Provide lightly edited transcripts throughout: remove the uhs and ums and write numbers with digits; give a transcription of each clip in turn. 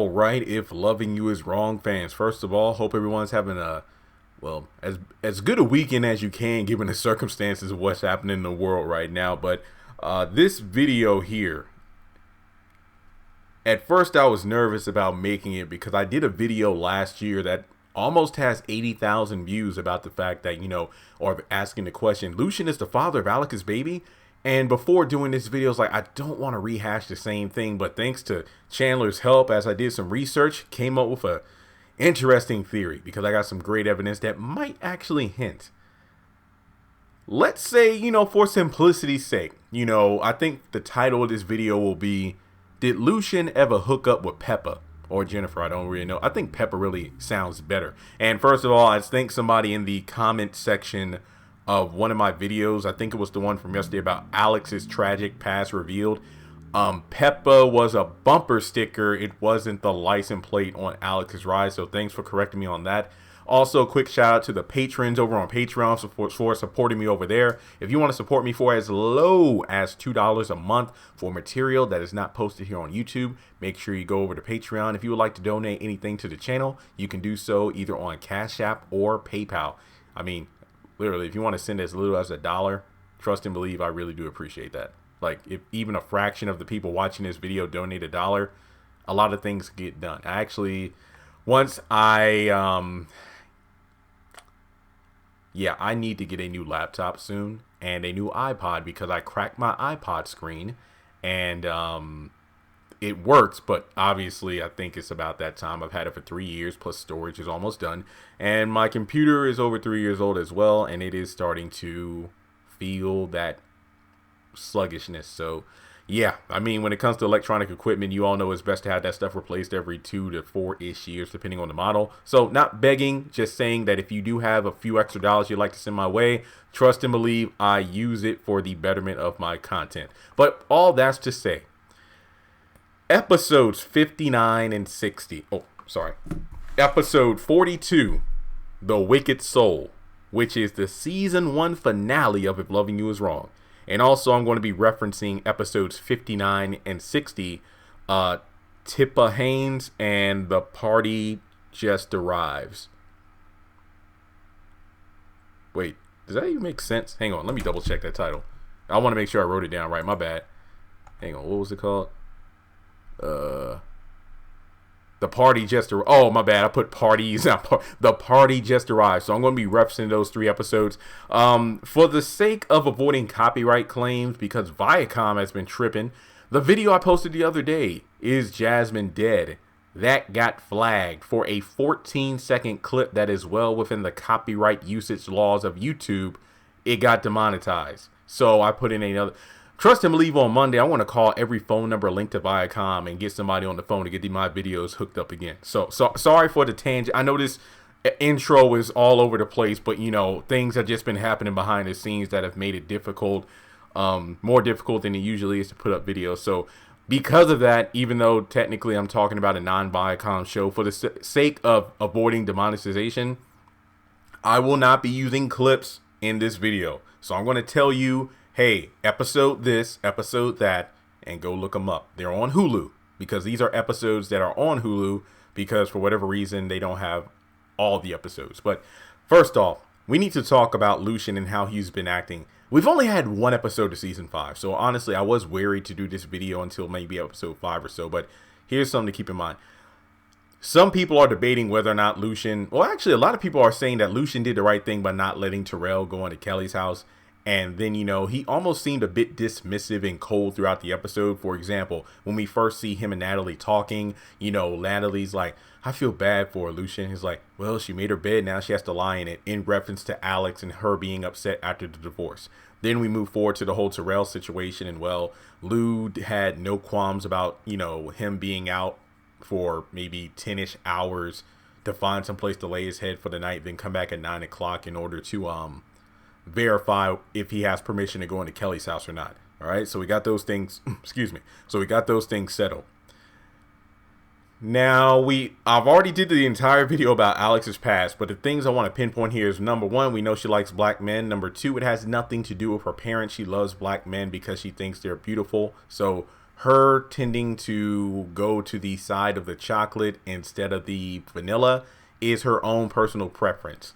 All right, if loving you is wrong, fans. First of all, hope everyone's having a as good a weekend as you can, given the circumstances of what's happening in the world right now. But this video here, at first I was nervous about making it because I did a video last year that almost has 80,000 views about the fact that, or asking the question, Lucian is the father of Alex's baby. And before doing this video, I was like, I don't want to rehash the same thing, but thanks to Chandler's help, as I did some research, came up with a interesting theory because I got some great evidence that might actually hint. Let's say, for simplicity's sake, I think the title of this video will be, did Lucian ever hook up with Peppa or Jennifer? I don't really know. I think Peppa really sounds better. And first of all, I think somebody in the comment section of one of my videos, I think it was the one from yesterday about Alex's tragic past revealed, Peppa was a bumper sticker. It wasn't the license plate on Alex's ride. So thanks for correcting me on that. Also, quick shout out to the patrons over on Patreon for supporting me over there. If you want to support me for as low as $2 a month for material that is not posted here on YouTube, make sure you go over to Patreon. If you would like to donate anything to the channel, you can do so either on Cash App or PayPal. I mean, literally, if you want to send as little as $1, trust and believe, I really do appreciate that. Like, if even a fraction of the people watching this video donate $1, a lot of things get done. I need to get a new laptop soon and a new iPod because I cracked my iPod screen and it works, but obviously I think it's about that time. I've had it for 3 years, plus storage is almost done, and my computer is over 3 years old as well, and it is starting to feel that sluggishness. So yeah, I mean, when it comes to electronic equipment, you all know it's best to have that stuff replaced every 2 to 4-ish years, depending on the model. So not begging, just saying that if you do have a few extra dollars you'd like to send my way, trust and believe I use it for the betterment of my content. But all that's to say, episodes 59 and 60. Oh, sorry. Episode 42, The Wicked Soul, which is the season 1 finale of If Loving You Is Wrong. And also, I'm going to be referencing episodes 59 and 60, Tippa Haynes and The Party Just Arrives. Wait, does that even make sense? Hang on, let me double check that title. I want to make sure I wrote it down right. My bad. Hang on, what was it called? The Party Just Arrived. Oh, my bad. I put parties. The Party Just Arrived. So I'm going to be referencing those 3 episodes. For the sake of avoiding copyright claims, because Viacom has been tripping, the video I posted the other day, Is Jasmine Dead? That got flagged for a 14-second clip that is well within the copyright usage laws of YouTube. It got demonetized. So I put in another. Trust and believe on Monday, I want to call every phone number linked to Viacom and get somebody on the phone to get my videos hooked up again. So sorry for the tangent. I know this intro is all over the place, but things have just been happening behind the scenes that have made it difficult, more difficult than it usually is to put up videos. So because of that, even though technically I'm talking about a non-Viacom show, for the sake of avoiding demonetization, I will not be using clips in this video. So I'm going to tell you, hey, episode this, episode that, and go look them up. They're on Hulu because these are episodes that are on Hulu because for whatever reason, they don't have all the episodes. But first off, we need to talk about Lucian and how he's been acting. We've only had 1 episode of season 5. So honestly, I was wary to do this video until maybe episode 5 or so. But here's something to keep in mind. Some people are debating whether or not Lucian, well, actually, a lot of people are saying that Lucian did the right thing by not letting Terrell go into Kelly's house. And then, he almost seemed a bit dismissive and cold throughout the episode. For example, when we first see him and Natalie talking, Natalie's like, I feel bad for her, Lucian. He's like, well, she made her bed. Now she has to lie in it, in reference to Alex and her being upset after the divorce. Then we move forward to the whole Terrell situation. And, well, Lou had no qualms about, him being out for maybe 10-ish hours to find some place to lay his head for the night, then come back at 9 o'clock in order to, verify if he has permission to go into Kelly's house or not. All right, so we got those things. Excuse me. So we got those things settled. Now I've already did the entire video about Alex's past, but the things I want to pinpoint here is, number 1, we know she likes black men. Number 2, it has nothing to do with her parents. She loves black men because she thinks they're beautiful. So her tending to go to the side of the chocolate instead of the vanilla is her own personal preference.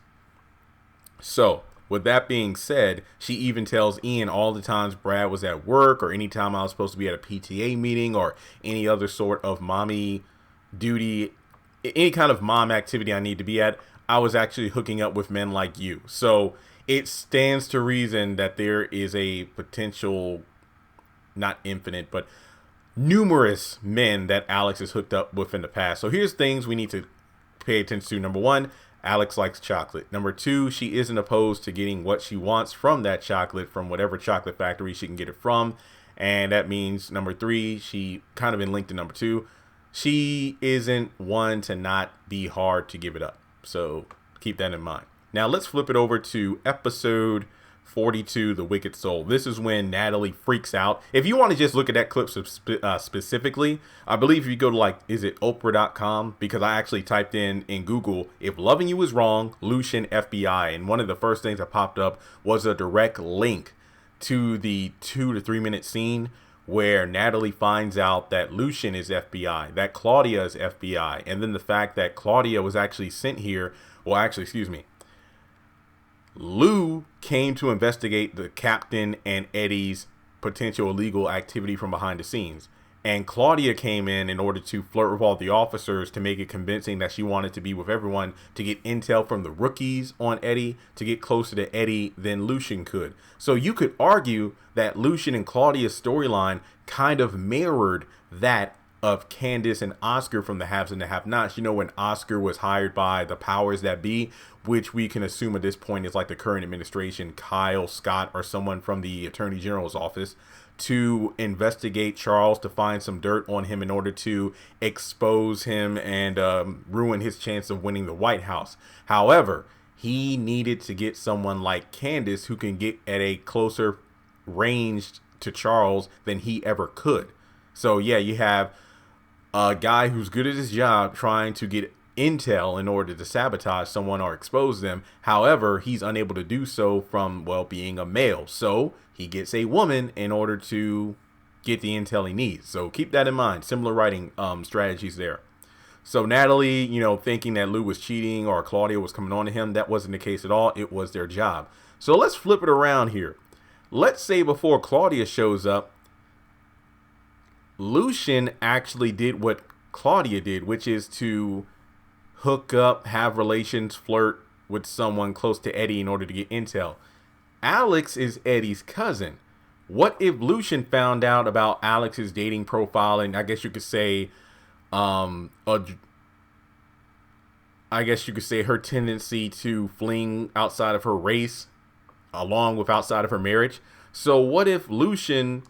So, with that being said, she even tells Ian all the times Brad was at work or anytime I was supposed to be at a PTA meeting or any other sort of mommy duty, any kind of mom activity I need to be at, I was actually hooking up with men like you. So it stands to reason that there is a potential, not infinite, but numerous men that Alex has hooked up with in the past. So here's things we need to pay attention to. Number one, Alex likes chocolate. Number two, she isn't opposed to getting what she wants from that chocolate, from whatever chocolate factory she can get it from. And that means number three, she kind of in link to number two, she isn't one to not be hard to give it up. So keep that in mind. Now let's flip it over to episode 42, The Wicked Soul. This is when Natalie freaks out. If you want to just look at that clip specifically, I believe if you go to like, is it Oprah.com? Because I actually typed in Google, if loving you is wrong, Lucian FBI. And one of the first things that popped up was a direct link to the 2 to 3 minute scene where Natalie finds out that Lucian is FBI, that Claudia is FBI. And then the fact that Claudia was actually sent here, well, actually, excuse me, Lou came to investigate the captain and Eddie's potential illegal activity from behind the scenes. And Claudia came in order to flirt with all the officers to make it convincing that she wanted to be with everyone, to get intel from the rookies on Eddie, to get closer to Eddie than Lucian could. So you could argue that Lucian and Claudia's storyline kind of mirrored that of Candace and Oscar from the Haves and the Have-Nots. You know, when Oscar was hired by the powers that be, which we can assume at this point is like the current administration, Kyle, Scott, or someone from the Attorney General's office, to investigate Charles, to find some dirt on him in order to expose him and ruin his chance of winning the White House. However, he needed to get someone like Candace who can get at a closer range to Charles than he ever could. So yeah, you have a guy who's good at his job trying to get intel in order to sabotage someone or expose them. However, he's unable to do so from, well, being a male. So he gets a woman in order to get the intel he needs. So keep that in mind. Similar writing strategies there. So Natalie, you know, thinking that Lou was cheating or Claudia was coming on to him, that wasn't the case at all. It was their job. So let's flip it around here. Let's say before Claudia shows up, Lucian actually did what Claudia did, which is to hook up, have relations, flirt with someone close to Eddie in order to get intel. Alex is Eddie's cousin. What if Lucian found out about Alex's dating profile and I guess you could say her tendency to fling outside of her race along with outside of her marriage? So what if Lucian,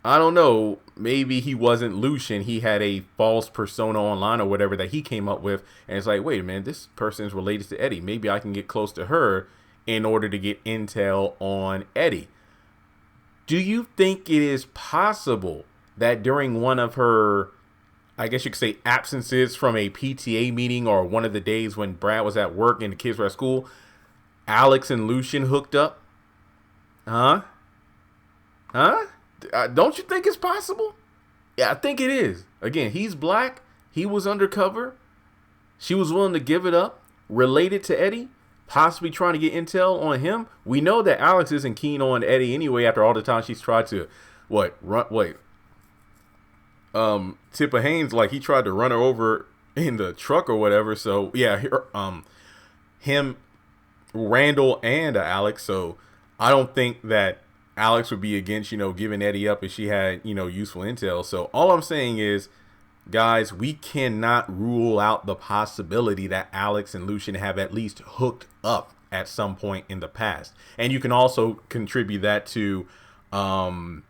I don't know, maybe he wasn't Lucian, he had a false persona online or whatever that he came up with, and it's like, wait a minute, this person is related to Eddie, maybe I can get close to her in order to get intel on Eddie. Do you think it is possible that during one of her, I guess you could say, absences from a PTA meeting or one of the days when Brad was at work and the kids were at school, Alex and Lucian hooked up? Huh? Don't you think it's possible? Yeah, I think it is. Again, he's black. He was undercover. She was willing to give it up. Related to Eddie. Possibly trying to get intel on him. We know that Alex isn't keen on Eddie anyway after all the time she's tried to, Tippa Haynes, like he tried to run her over in the truck or whatever. So yeah, him, Randall, and Alex. So I don't think that Alex would be against, giving Eddie up if she had, useful intel. So all I'm saying is, guys, we cannot rule out the possibility that Alex and Lucian have at least hooked up at some point in the past. And you can also contribute that to the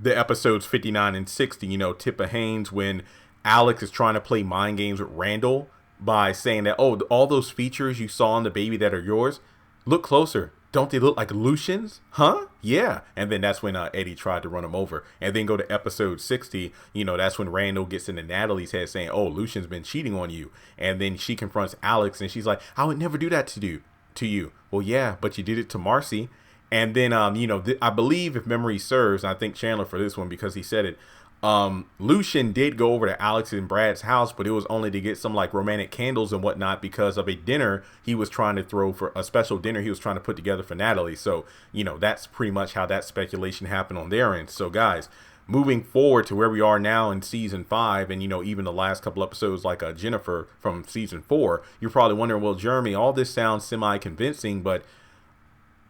episodes 59 and 60, Tippa Haynes, when Alex is trying to play mind games with Randall by saying that, oh, all those features you saw on the baby that are yours, look closer. Don't they look like Lucian's? Huh? Yeah. And then that's when Eddie tried to run him over. And then go to episode 60. That's when Randall gets into Natalie's head saying, oh, Lucian's been cheating on you. And then she confronts Alex and she's like, I would never do that to you. Well, yeah, but you did it to Marcy. And then, I believe if memory serves, I think Chandler for this one because he said it, Lucian did go over to Alex and Brad's house, but it was only to get some like romantic candles and whatnot because of a dinner he was trying to throw for a special dinner he was trying to put together for Natalie. So, that's pretty much how that speculation happened on their end. So guys, moving forward to where we are now in season 5 and, even the last couple episodes like Jennifer from season 4, you're probably wondering, well, Jeremy, all this sounds semi-convincing, but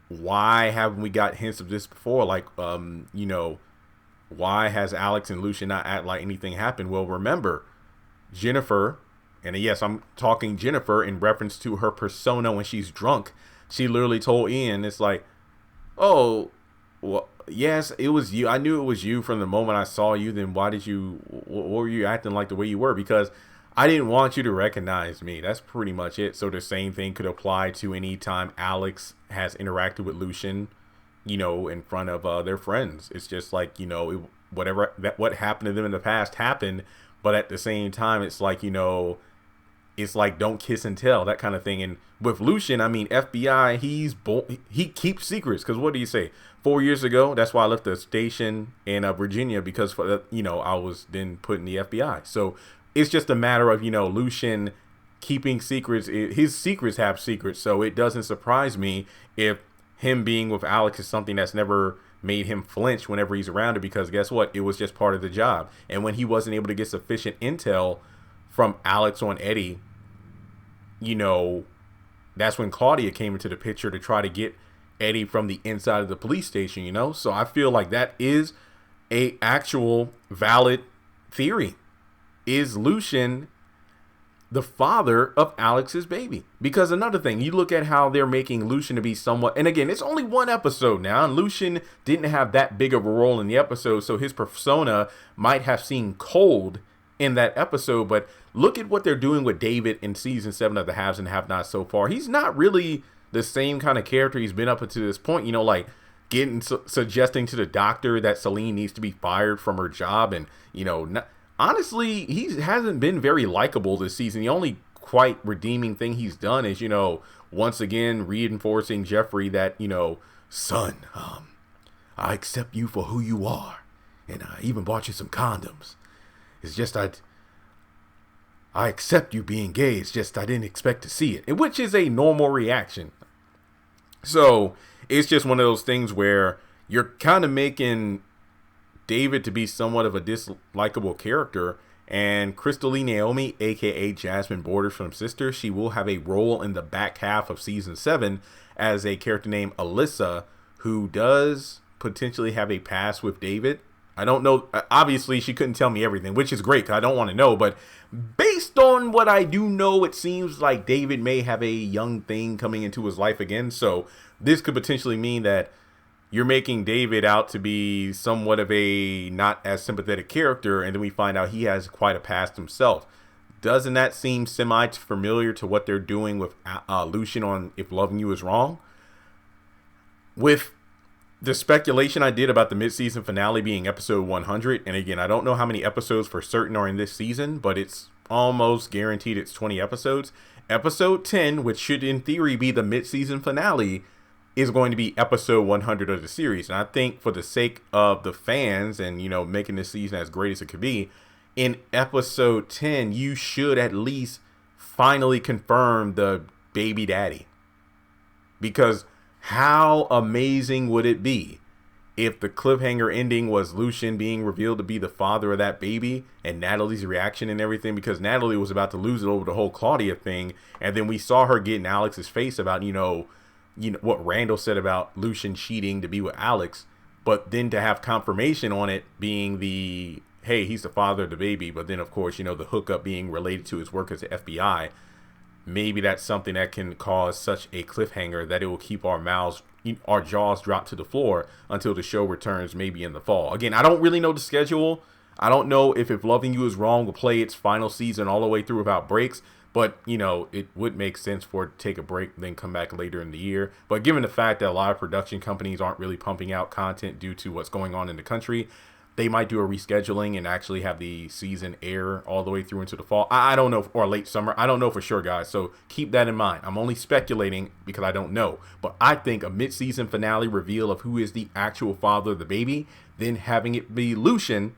why haven't we got hints of this before? Like, why has Alex and Lucian not act like anything happened? Well, remember, Jennifer, and yes, I'm talking Jennifer in reference to her persona when she's drunk. She literally told Ian, it's like, oh, well, yes, it was you. I knew it was you from the moment I saw you. Then why did what were you acting like the way you were? Because I didn't want you to recognize me. That's pretty much it. So the same thing could apply to any time Alex has interacted with Lucian, in front of their friends. It's just like, what happened to them in the past happened. But at the same time, it's like, it's like don't kiss and tell, that kind of thing. And with Lucian, I mean, FBI, he keeps secrets. Because what do you say? 4 years ago, that's why I left the station in Virginia, because I was then put in the FBI. So it's just a matter of, Lucian keeping secrets. His secrets have secrets. So it doesn't surprise me if him being with Alex is something that's never made him flinch whenever he's around her, because guess what? It was just part of the job. And when he wasn't able to get sufficient intel from Alex on Eddie, that's when Claudia came into the picture to try to get Eddie from the inside of the police station, So I feel like that is a actual valid theory. Is Lucian the father of Alex's baby? Because another thing, you look at how they're making Lucian to be somewhat, and again, it's only one episode now, and Lucian didn't have that big of a role in the episode, so his persona might have seemed cold in that episode. But look at what they're doing with David in season 7 of the Haves and Have-Nots so far. He's not really the same kind of character he's been up until this point, like suggesting to the doctor that Celine needs to be fired from her job, and honestly, he hasn't been very likable this season. The only quite redeeming thing he's done is, once again reinforcing Jeffrey that, son, I accept you for who you are, and I even bought you some condoms. It's just I accept you being gay. It's just I didn't expect to see it, which is a normal reaction. So it's just one of those things where you're kind of making David to be somewhat of a dislikable character, and Crystal Lee Naomi, aka Jasmine Borders from Sister, she will have a role in the back half of season 7 as a character named Alyssa, who does potentially have a past with David. I don't know. Obviously, she couldn't tell me everything, which is great because I don't want to know. But based on what I do know, it seems like David may have a young thing coming into his life again. So this could potentially mean that you're making David out to be somewhat of a not as sympathetic character, and then we find out he has quite a past himself. Doesn't that seem semi-familiar to what they're doing with Lucian on If Loving You Is Wrong? With the speculation I did about the mid-season finale being episode 100, and again, I don't know how many episodes for certain are in this season, but it's almost guaranteed it's 20 episodes. Episode 10, which should in theory be the mid-season finale, is going to be episode 100 of the series. And I think for the sake of the fans and, making this season as great as it could be, in episode 10, you should at least finally confirm the baby daddy. Because how amazing would it be if the cliffhanger ending was Lucian being revealed to be the father of that baby, and Natalie's reaction and everything, because Natalie was about to lose it over the whole Claudia thing. And then we saw her get in Alex's face about, what Randall said about Lucian cheating to be with Alex, but then to have confirmation on it being the, hey, he's the father of the baby. But then, of course, the hookup being related to his work as the FBI. Maybe that's something that can cause such a cliffhanger that it will keep our jaws dropped to the floor until the show returns, maybe in the fall. Again, I don't really know the schedule. I don't know if Loving You Is Wrong will play its final season all the way through without breaks. But, it would make sense for it to take a break, then come back later in the year. But given the fact that a lot of production companies aren't really pumping out content due to what's going on in the country, they might do a rescheduling and actually have the season air all the way through into the fall. I don't know, or late summer. I don't know for sure, guys. So keep that in mind. I'm only speculating because I don't know. But I think a mid-season finale reveal of who is the actual father of the baby, then having it be Lucian,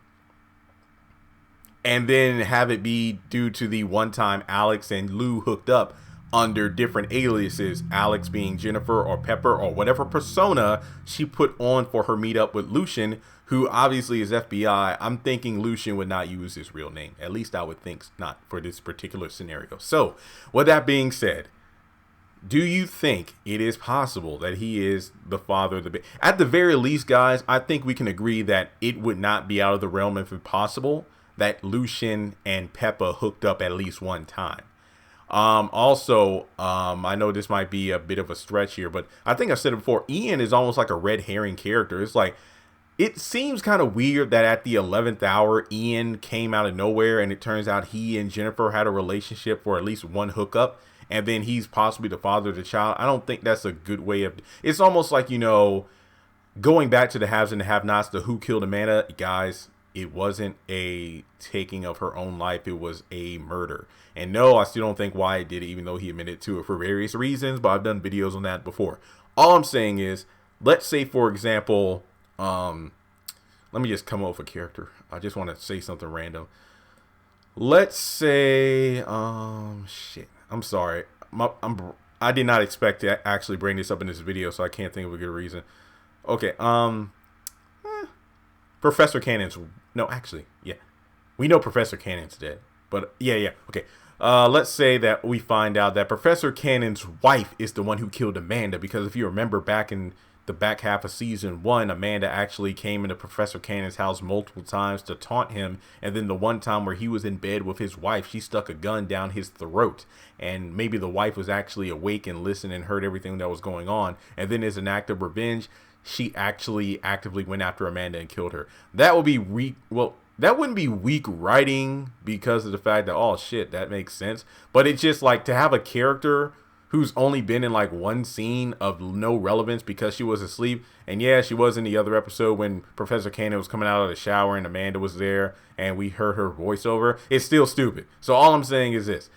and then have it be due to the one time Alex and Lou hooked up under different aliases, Alex being Jennifer or Pepper or whatever persona she put on for her meetup with Lucian, who obviously is FBI. I'm thinking Lucian would not use his real name. At least I would think not for this particular scenario. So, with that being said, do you think it is possible that he is the father of the baby? At the very least, guys, I think we can agree that it would not be out of the realm if it's possible that Lucian and Peppa hooked up at least one time. I know this might be a bit of a stretch here, but I think I said it before. Ian is almost like a red herring character. It's like, it seems kind of weird that at the 11th hour, Ian came out of nowhere and it turns out he and Jennifer had a relationship for at least one hookup. And then he's possibly the father of the child. I don't think that's a good way of, it's almost like, you know, going back to the haves and the have-nots, the who killed Amanda, guys, it wasn't a taking of her own life. It was a murder. And no, I still don't think Wyatt did it, even though he admitted to it for various reasons. But I've done videos on that before. All I'm saying is, let's say, for example, let me just come up with a character. I just want to say something random. Let's say, shit. I'm sorry. I did not expect to actually bring this up in this video, so I can't think of a good reason. Okay, Professor Cannon's, no, actually, yeah. We know Professor Cannon's dead, but yeah, okay. Let's say that we find out that Professor Cannon's wife is the one who killed Amanda, because if you remember back in the back half of season 1, Amanda actually came into Professor Cannon's house multiple times to taunt him, and then the one time where he was in bed with his wife, she stuck a gun down his throat, and maybe the wife was actually awake and listened and heard everything that was going on, and then as an act of revenge, she actually actively went after Amanda and killed her. That would be weak. Well, that wouldn't be weak writing because of the fact that, oh shit, that makes sense, but it's just like to have a character who's only been in like one scene of no relevance because she was asleep. And yeah, she was in the other episode when Professor Cannon was coming out of the shower and Amanda was there and we heard her voiceover. It's still stupid. So all I'm saying is this.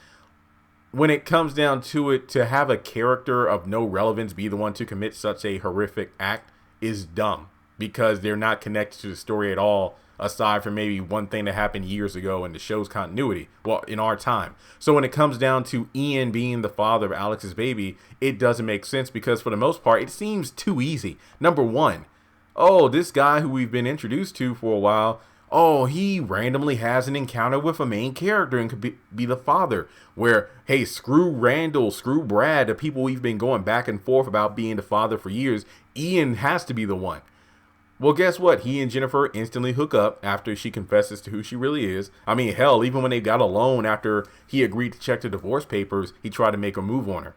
When it comes down to it, to have a character of no relevance be the one to commit such a horrific act is dumb because they're not connected to the story at all, aside from maybe one thing that happened years ago in the show's continuity, well, in our time. So when it comes down to Ian being the father of Alex's baby, it doesn't make sense because for the most part, it seems too easy. Number one, oh, this guy who we've been introduced to for a while, oh, he randomly has an encounter with a main character and could be the father, where, hey, screw Randall, screw Brad, the people we've been going back and forth about being the father for years, Ian has to be the one. Well, guess what? He and Jennifer instantly hook up after she confesses to who she really is. I mean, hell, even when they got alone after he agreed to check the divorce papers, he tried to make a move on her.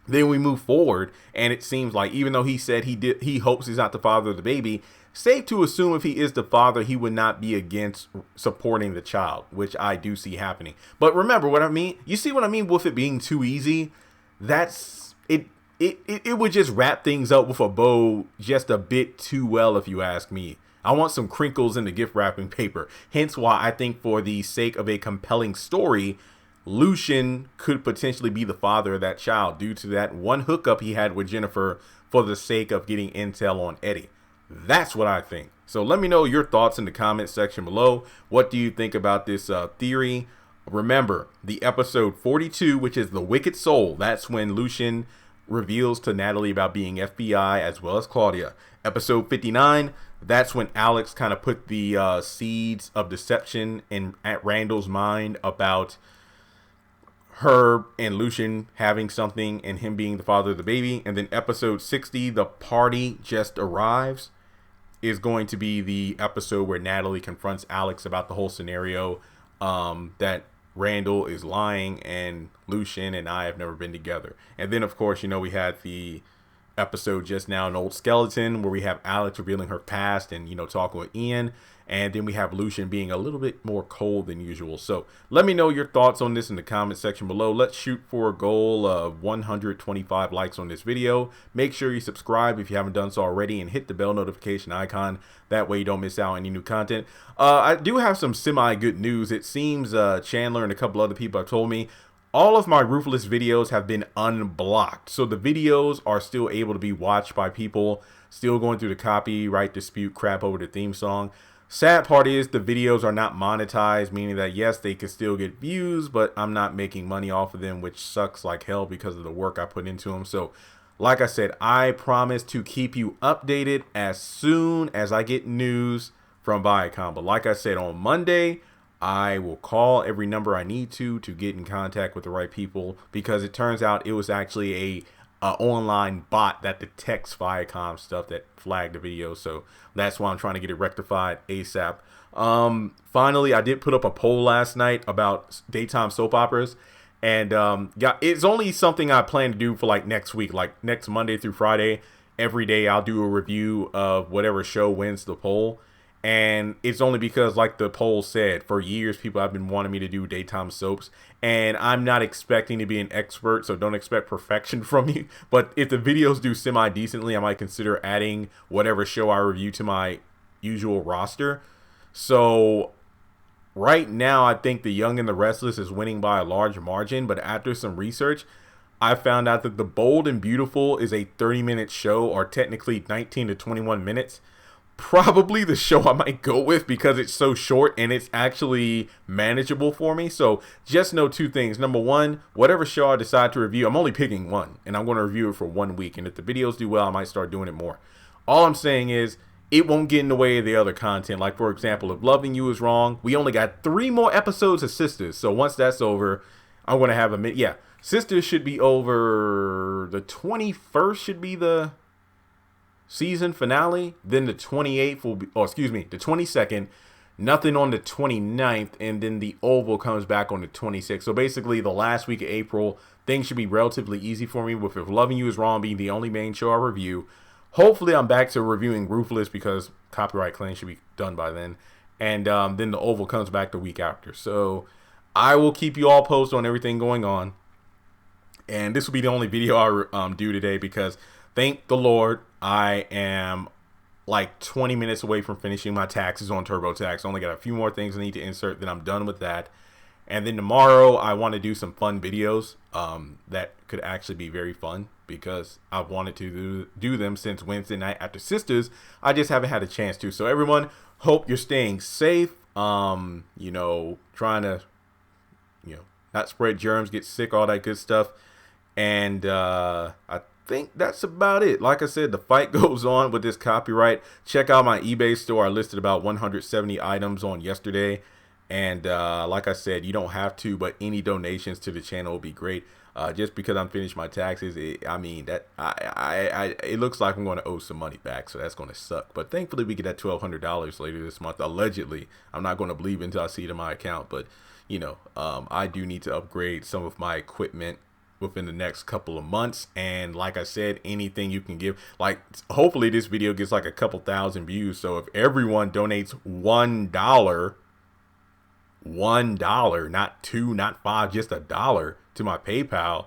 Then we move forward, and it seems like even though he said he hopes he's not the father of the baby, safe to assume if he is the father, he would not be against supporting the child, which I do see happening. But remember what I mean? You see what I mean with it being too easy? That's it. It would just wrap things up with a bow just a bit too well, if you ask me. I want some crinkles in the gift wrapping paper. Hence why I think for the sake of a compelling story, Lucian could potentially be the father of that child due to that one hookup he had with Jennifer for the sake of getting intel on Eddie. That's what I think. So let me know your thoughts in the comment section below. What do you think about this theory? Remember, the episode 42, which is The Wicked Soul, that's when Lucian reveals to Natalie about being FBI as well as Claudia. Episode 59, that's when Alex kind of put the seeds of deception at Randall's mind about her and Lucian having something and him being the father of the baby. And then episode 60, The Party Just Arrives, is going to be the episode where Natalie confronts Alex about the whole scenario, that Randall is lying and Lucian and I have never been together. And then, of course, you know, we had the episode just now, An Old Skeleton, where we have Alex revealing her past and, you know, talking with Ian. And then we have Lucian being a little bit more cold than usual. So let me know your thoughts on this in the comment section below. Let's shoot for a goal of 125 likes on this video. Make sure you subscribe if you haven't done so already and hit the bell notification icon. That way you don't miss out on any new content. I do have some semi-good news. It seems Chandler and a couple other people have told me all of my Ruthless videos have been unblocked. So the videos are still able to be watched by people still going through the copyright dispute crap over the theme song. Sad part is the videos are not monetized, meaning that yes, they can still get views, but I'm not making money off of them, which sucks like hell because of the work I put into them. So like I said, I promise to keep you updated as soon as I get news from Viacom. But like I said, on Monday, I will call every number I need to get in contact with the right people, because it turns out it was actually a online bot that detects Viacom stuff that flagged the video. So that's why I'm trying to get it rectified ASAP. Finally, I did put up a poll last night about daytime soap operas. And yeah, it's only something I plan to do for like next week, like next Monday through Friday. Every day I'll do a review of whatever show wins the poll. And it's only because, like the poll said, for years people have been wanting me to do daytime soaps, and I'm not expecting to be an expert, so don't expect perfection from me. But if the videos do semi decently, I might consider adding whatever show I review to my usual roster. So right now, I think The Young and the Restless is winning by a large margin, but after some research, I found out that The Bold and Beautiful is a 30-minute show, or technically 19 to 21 minutes. Probably the show I might go with because it's so short and it's actually manageable for me. So just know two things. Number one, whatever show I decide to review, I'm only picking one, and I'm going to review it for 1 week. And if the videos do well, I might start doing it more. All I'm saying is it won't get in the way of the other content. Like, for example, if Loving You Is Wrong, we only got 3 more episodes of Sisters. So once that's over, I'm going to have Sisters should be over. The 21st should be the season finale. Then the 28th will be, the 22nd. Nothing on the 29th. And then the Oval comes back on the 26th. So basically the last week of April, things should be relatively easy for me, with If Loving You Is Wrong being the only main show I review. Hopefully I'm back to reviewing Ruthless because copyright claims should be done by then. And then the Oval comes back the week after. So I will keep you all posted on everything going on. And this will be the only video I do today, because thank the Lord, I am like 20 minutes away from finishing my taxes on TurboTax. I only got a few more things I need to insert, then I'm done with that. And then tomorrow I want to do some fun videos that could actually be very fun, because I've wanted to do them since Wednesday night after Sisters. I just haven't had a chance to. So everyone, hope you're staying safe. Trying to, not spread germs, get sick, all that good stuff. And I think that's about it. Like I said, the fight goes on with this copyright. Check out my eBay store. I listed about 170 items on yesterday. And like I said, you don't have to, but any donations to the channel will be great. Just because I'm finished my taxes, it looks like I'm going to owe some money back, so that's going to suck. But thankfully, we get that $1,200 later this month. Allegedly, I'm not going to believe until I see it in my account. But I do need to upgrade some of my equipment within the next couple of months. And like I said, anything you can give, like, hopefully this video gets like a couple thousand views. So if everyone donates $1, not 2, not 5, just $1 to my PayPal,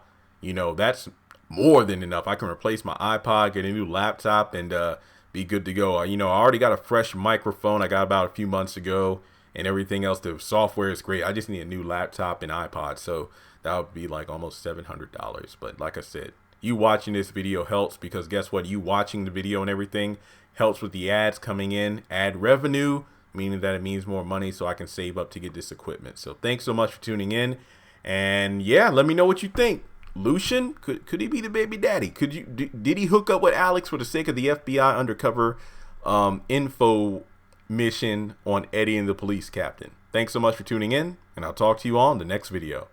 that's more than enough. I can replace my iPod, get a new laptop, and be good to go. I already got a fresh microphone I got about a few months ago, and everything else. The software is great. I just need a new laptop and iPod, so that would be like almost $700. But like I said, you watching this video helps, because guess what? You watching the video and everything helps with the ads coming in, ad revenue, meaning that it means more money, so I can save up to get this equipment. So thanks so much for tuning in. And yeah, let me know what you think. Lucian, could he be the baby daddy? Did he hook up with Alex for the sake of the FBI undercover info mission on Eddie and the police captain? Thanks so much for tuning in, and I'll talk to you all in the next video.